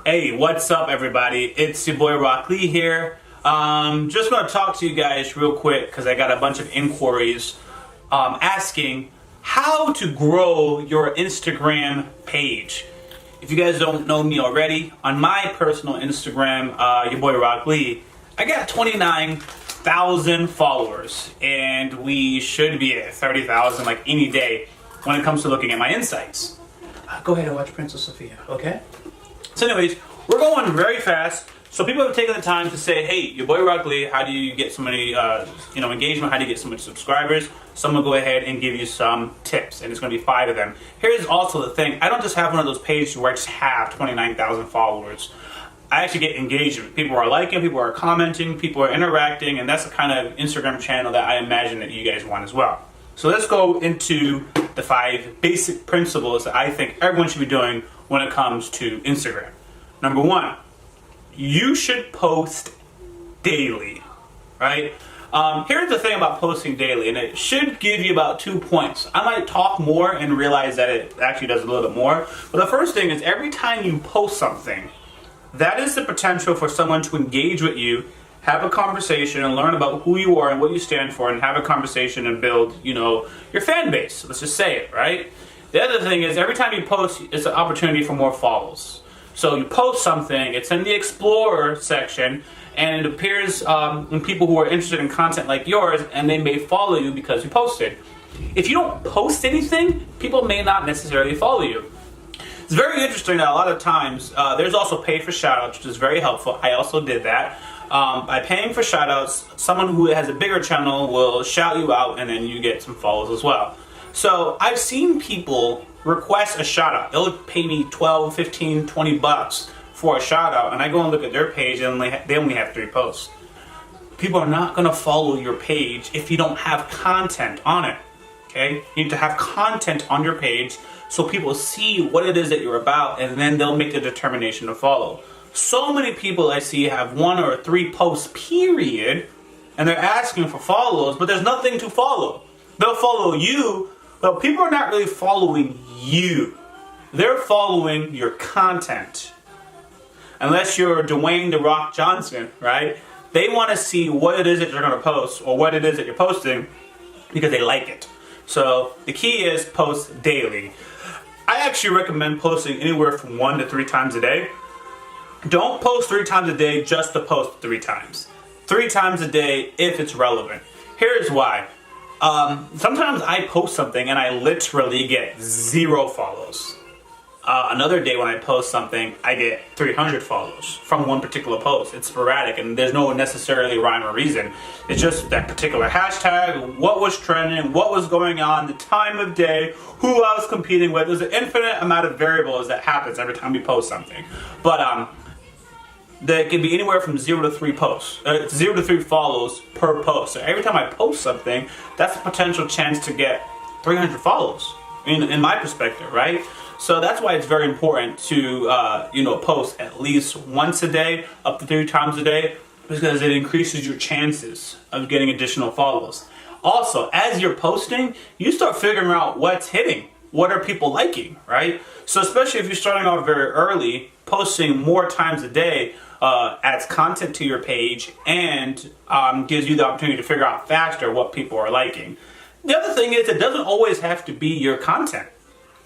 Hey, what's up, everybody? It's your boy Rock Lee here. Just want to talk to you guys real quick because I got a bunch of inquiries asking how to grow your Instagram page. If you guys don't know me already, on my personal Instagram, your boy Rock Lee, I got 29,000 followers, and we should be at 30,000 like any day when it comes to looking at my insights. Go ahead and watch Princess Sophia, okay? So anyways, we're going very fast. So people have taken the time to say, hey, your boy Rock Lee, how do you get so many engagement? How do you get so many subscribers? So I'm going to go ahead and give you some tips, and it's going to be 5 of them. Here's also the thing. I don't just have one of those pages where I just have 29,000 followers. I actually get engagement. People are liking, people are commenting, people are interacting, and that's the kind of Instagram channel that I imagine that you guys want as well. So let's go into the 5 basic principles that I think everyone should be doing when it comes to Instagram. Number 1, you should post daily, right? Here's the thing about posting daily, and it should give you about 2 points. I might talk more and realize that it actually does a little bit more. But the first thing is every time you post something, that is the potential for someone to engage with you, have a conversation, and learn about who you are and what you stand for, and have a conversation and build, your fan base. Let's just say it, right? The other thing is every time you post, it's an opportunity for more follows. So you post something, it's in the Explorer section, and it appears in people who are interested in content like yours, and they may follow you because you posted. If you don't post anything, people may not necessarily follow you. It's very interesting that a lot of times, there's also pay for shoutouts, which is very helpful. I also did that. By paying for shoutouts, someone who has a bigger channel will shout you out, and then you get some follows as well. So I've seen people request a shout out. They'll pay me 12, 15, 20 bucks for a shout out, and I go and look at their page and they only have 3 posts. People are not going to follow your page if you don't have content on it. Okay? You need to have content on your page so people see what it is that you're about, and then they'll make the determination to follow. So many people I see have 1 or 3 posts, period, and they're asking for follows, but there's nothing to follow. They'll follow you, but people are not really following you. They're following your content. Unless you're Dwayne "The Rock" Johnson, right? They want to see what it is that you're going to post, or what it is that you're posting, because they like it. So the key is post daily. I actually recommend posting anywhere from 1 to 3 times a day. Don't post 3 times a day just to post 3 times. 3 times a day if it's relevant. Here's why. Sometimes I post something and I literally get 0 follows. Another day when I post something, I get 300 follows from one particular post. It's sporadic and there's no necessarily rhyme or reason. It's just that particular hashtag, what was trending, what was going on, the time of day, who I was competing with. There's an infinite amount of variables that happens every time you post something. But that can be anywhere from 0 to 3 posts, 0 to 3 follows per post. So every time I post something, that's a potential chance to get 300 follows in my perspective, right? So that's why it's very important to post at least once a day, up to 3 times a day, because it increases your chances of getting additional follows. Also, as you're posting, you start figuring out what's hitting. What are people liking, right? So especially if you're starting off very early, posting more times a day adds content to your page and gives you the opportunity to figure out faster what people are liking. The other thing is it doesn't always have to be your content.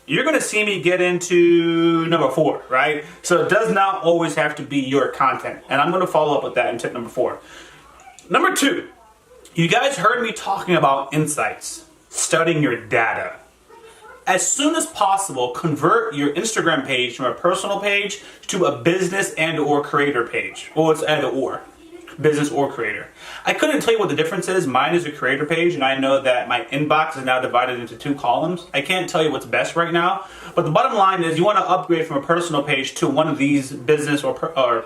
You're going to see me get into number 4, right? So it does not always have to be your content. And I'm going to follow up with that in tip number 4. Number 2, you guys heard me talking about insights, studying your data. As soon as possible, convert your Instagram page from a personal page to a business and or creator page. Well, it's either or. Business or creator. I couldn't tell you what the difference is. Mine is a creator page, and I know that my inbox is now divided into 2 columns. I can't tell you what's best right now, but the bottom line is you want to upgrade from a personal page to one of these business or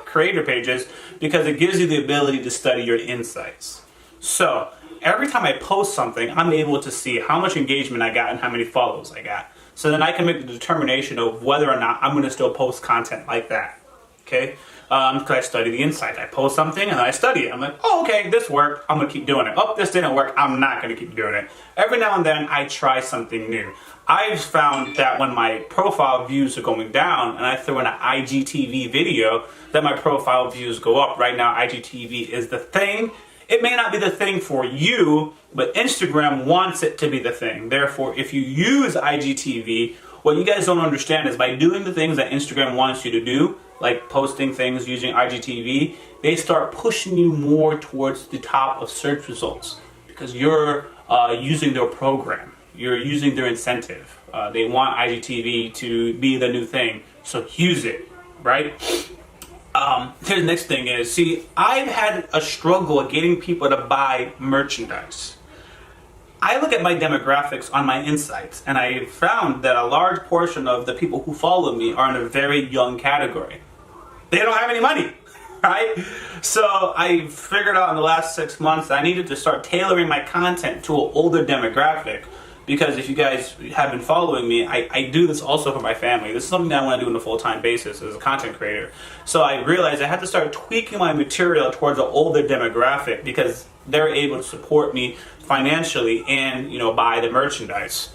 creator pages because it gives you the ability to study your insights. So every time I post something, I'm able to see how much engagement I got and how many follows I got. So then I can make the determination of whether or not I'm going to still post content like that. okay? Because I study the insight. I post something and I study it. I'm like, oh, okay, this worked. I'm gonna keep doing it. Oh, this didn't work. I'm not gonna keep doing it. Every now and then, I try something new. I've found that when my profile views are going down and I throw in an IGTV video, that my profile views go up. Right now, IGTV is the thing. It may not be the thing for you, but Instagram wants it to be the thing. Therefore, if you use IGTV, what you guys don't understand is by doing the things that Instagram wants you to do, like posting things using IGTV, they start pushing you more towards the top of search results because you're using their program. You're using their incentive. They want IGTV to be the new thing, so use it, right? Here's the next thing is, see, I've had a struggle at getting people to buy merchandise. I look at my demographics on my insights, and I found that a large portion of the people who follow me are in a very young category. They don't have any money, right? So I figured out in the last 6 months that I needed to start tailoring my content to an older demographic. Because if you guys have been following me, I do this also for my family. This is something that I want to do on a full-time basis as a content creator. So I realized I had to start tweaking my material towards an older demographic because they're able to support me financially and, buy the merchandise.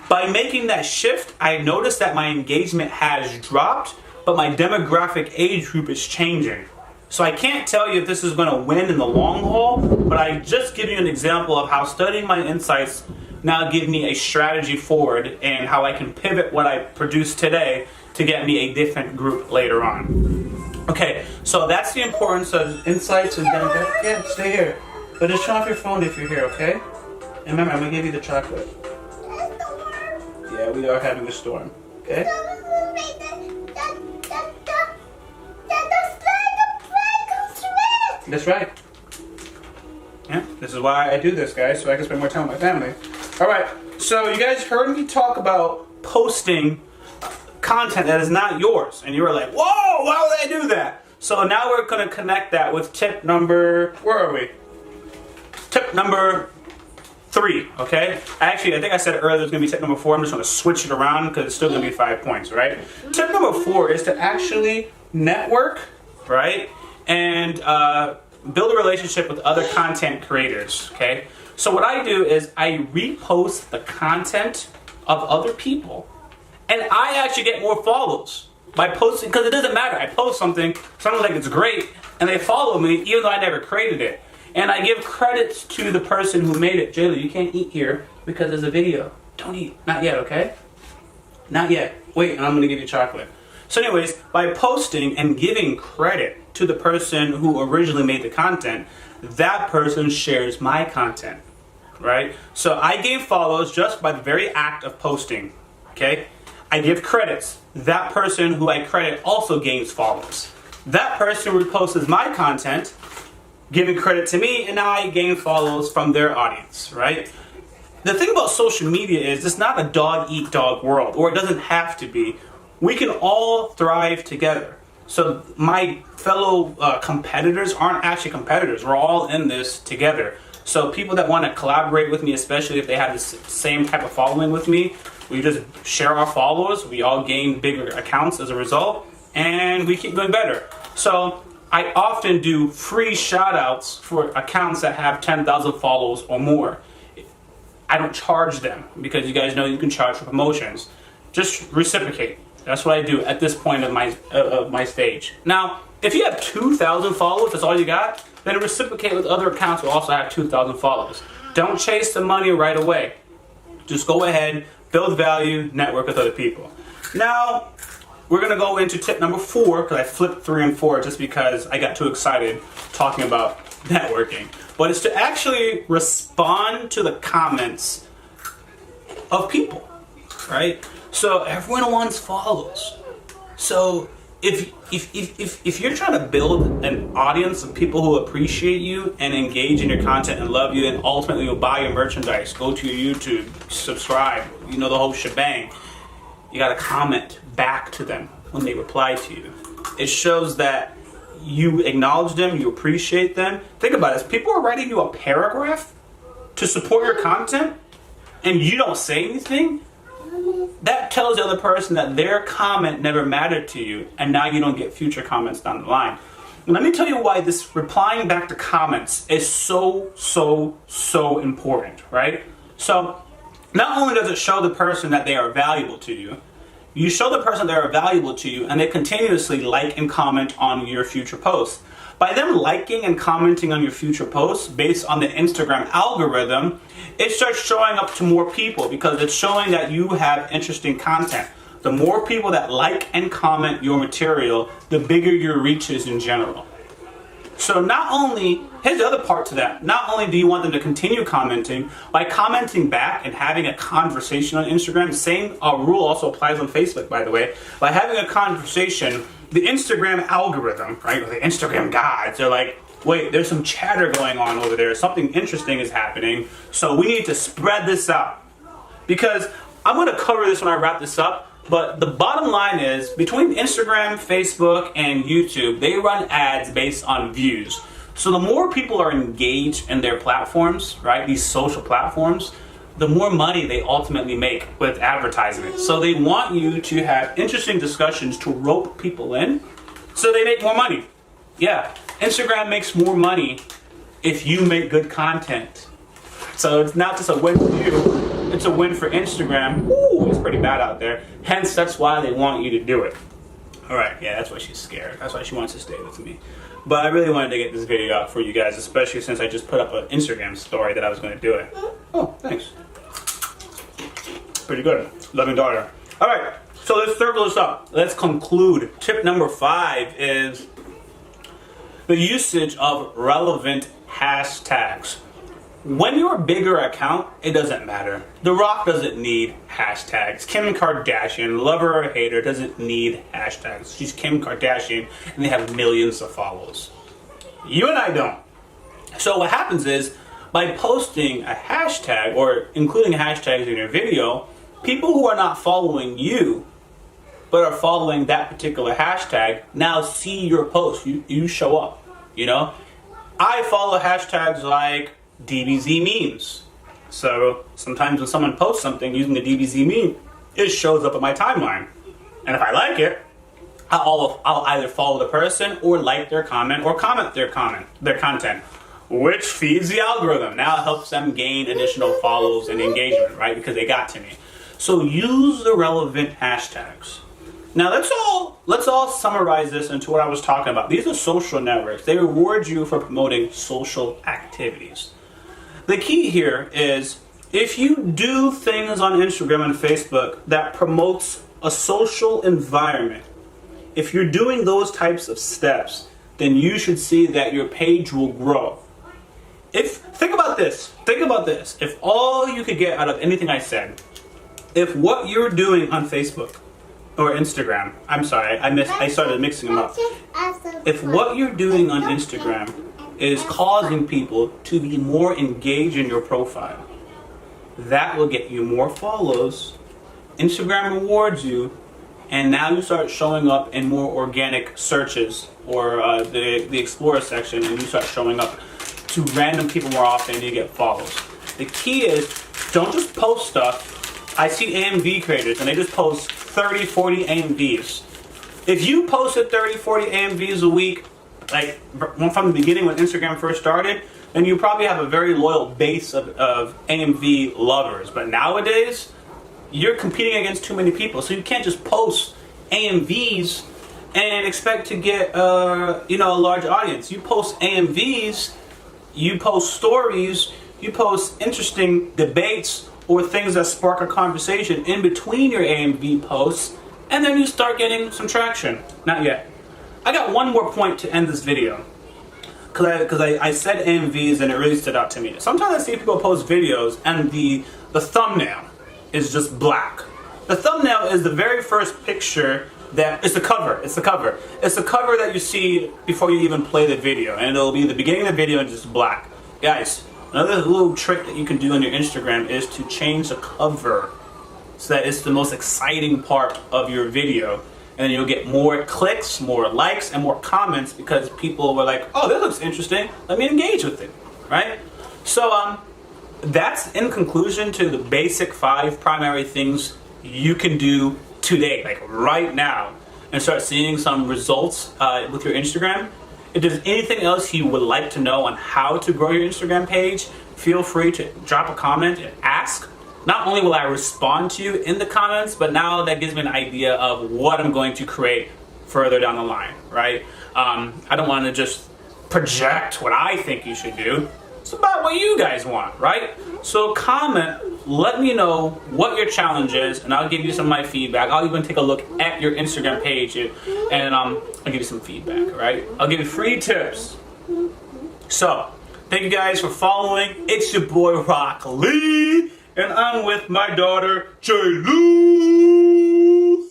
By making that shift, I noticed that my engagement has dropped, but my demographic age group is changing. So I can't tell you if this is going to win in the long haul, but I just give you an example of how studying my insights now give me a strategy forward and how I can pivot what I produce today to get me a different group later on. Okay, so that's the importance of insights and demographics. Yeah, stay here. But just turn off your phone if you're here, okay? And remember, I'm going to give you the chocolate. Yeah, we are having a storm, okay? That's right. Yeah, this is why I do this, guys, so I can spend more time with my family. All right, so you guys heard me talk about posting content that is not yours, and you were like, whoa, why would I do that? So now we're going to connect that with tip number, where are we? Tip number 3, okay? Actually, I think I said earlier it's going to be tip number 4. I'm just going to switch it around because it's still going to be 5 points, right? Tip number 4 is to actually network, right? And build a relationship with other content creators, okay? So what I do is I repost the content of other people, and I actually get more follows by posting, because it doesn't matter. I post something, someone's like, it's great, and they follow me even though I never created it. And I give credits to the person who made it. Jayla, you can't eat here because there's a video. Don't eat. Not yet, okay? Not yet. Wait, and I'm going to give you chocolate. So anyways, by posting and giving credit to the person who originally made the content, that person shares my content, right? So I gain follows just by the very act of posting, okay? I give credits. That person who I credit also gains follows. That person reposts my content, giving credit to me, and now I gain follows from their audience, right? The thing about social media is it's not a dog-eat-dog world, or it doesn't have to be. We can all thrive together. So my fellow competitors aren't actually competitors. We're all in this together. So people that want to collaborate with me, especially if they have the same type of following with me, we just share our followers. We all gain bigger accounts as a result, and we keep doing better. So I often do free shout-outs for accounts that have 10,000 follows or more. I don't charge them because you guys know you can charge for promotions. Just reciprocate. That's what I do at this point of my stage. Now, if you have 2,000 followers, that's all you got, then reciprocate with other accounts who also have 2,000 followers. Don't chase the money right away. Just go ahead, build value, network with other people. Now, we're going to go into tip number 4, because I flipped 3 and 4 just because I got too excited talking about networking. But it's to actually respond to the comments of people, right? So everyone wants follows. So if you're trying to build an audience of people who appreciate you and engage in your content and love you and ultimately will buy your merchandise, go to your YouTube, subscribe, the whole shebang, you got to comment back to them when they reply to you. It shows that you acknowledge them, you appreciate them. Think about it. If people are writing you a paragraph to support your content and you don't say anything, that tells the other person that their comment never mattered to you, and now you don't get future comments down the line. And let me tell you why this replying back to comments is so important, right? So not only does it show the person that they are valuable to you, you show the person they are valuable to you, and they continuously like and comment on your future posts. By them liking and commenting on your future posts based on the Instagram algorithm, it starts showing up to more people because it's showing that you have interesting content. The more people that like and comment your material, the bigger your reach is in general. So not only, here's the other part to that, not only do you want them to continue commenting, by commenting back and having a conversation on Instagram, the same rule also applies on Facebook, by the way. By having a conversation, the Instagram algorithm, right, or the Instagram gods, they're like, wait, there's some chatter going on over there, something interesting is happening, so we need to spread this out. Because I'm going to cover this when I wrap this up, but the bottom line is, between Instagram, Facebook, and YouTube, they run ads based on views. So the more people are engaged in their platforms, right, these social platforms, the more money they ultimately make with advertisement. So they want you to have interesting discussions to rope people in so they make more money. Yeah, Instagram makes more money if you make good content. So it's not just a win for you, it's a win for Instagram. Ooh, it's pretty bad out there. Hence, that's why they want you to do it. All right, yeah, that's why she's scared. That's why she wants to stay with me. But I really wanted to get this video out for you guys, especially since I just put up an Instagram story that I was going to do it. Oh, thanks. Pretty good. Loving daughter. All right, so let's circle this up. Let's conclude. Tip number 5 is the usage of relevant hashtags. When you're a bigger account, it doesn't matter. The Rock doesn't need hashtags. Kim Kardashian, lover or hater, doesn't need hashtags. She's Kim Kardashian, and they have millions of followers. You and I don't. So what happens is, by posting a hashtag or including hashtags in your video, people who are not following you, but are following that particular hashtag, now see your post. You show up, you know? I follow hashtags like DBZ memes. So sometimes when someone posts something using the DBZ meme, it shows up on my timeline. And if I like it, I'll either follow the person or like their comment or comment their content, which feeds the algorithm. Now it helps them gain additional follows and engagement, right? Because they got to me. So use the relevant hashtags. Now let's all summarize this into what I was talking about. These are social networks. They reward you for promoting social activities. The key here is, if you do things on Instagram and Facebook that promotes a social environment, if you're doing those types of steps, then you should see that your page will grow. Think about this. If all you could get out of anything I said, if what you're doing on Facebook or Instagram, I'm sorry, I started mixing them up. If what you're doing on Instagram is causing people to be more engaged in your profile, that will get you more follows. Instagram rewards you, and now you start showing up in more organic searches or the Explorer section, and you start showing up to random people more often, and you get follows. The key is, don't just post stuff. I see AMV creators, and they just post 30, 40 AMVs. If you posted 30, 40 AMVs a week, like from the beginning when Instagram first started, then you probably have a very loyal base of AMV lovers. But nowadays, you're competing against too many people, so you can't just post AMVs and expect to get a large audience. You post AMVs, you post stories, you post interesting debates or things that spark a conversation in between your AMV posts, and then you start getting some traction. Not yet. I got one more point to end this video, because I said AMVs and it really stood out to me. Sometimes I see people post videos and the thumbnail is just black. The thumbnail is the very first picture it's the cover. It's the cover that you see before you even play the video, and it'll be the beginning of the video and just black. Guys, another little trick that you can do on your Instagram is to change the cover so that it's the most exciting part of your video. And you'll get more clicks, more likes, and more comments because people were like, oh, this looks interesting. Let me engage with it, right? So that's in conclusion to the basic 5 primary things you can do today, like right now, and start seeing some results with your Instagram. If there's anything else you would like to know on how to grow your Instagram page, feel free to drop a comment and ask. Not only will I respond to you in the comments, but now that gives me an idea of what I'm going to create further down the line, right? I don't want to just project what I think you should do. It's about what you guys want, right? So comment, let me know what your challenge is, and I'll give you some of my feedback. I'll even take a look at your Instagram page, and I'll give you some feedback, right? I'll give you free tips. So, thank you guys for following. It's your boy Rock Lee, and I'm with my daughter J. Lou.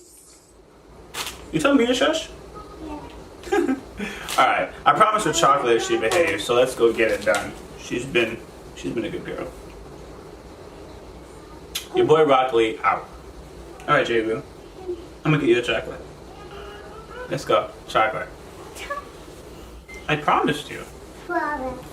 You telling me to shush? Yeah. All right. I promised her chocolate if she behaves, so let's go get it done. She's been a good girl. Your boy Rock Lee out. All right, J. Lou. I'm gonna get you a chocolate. Let's go. Chocolate. I promised you. Promise.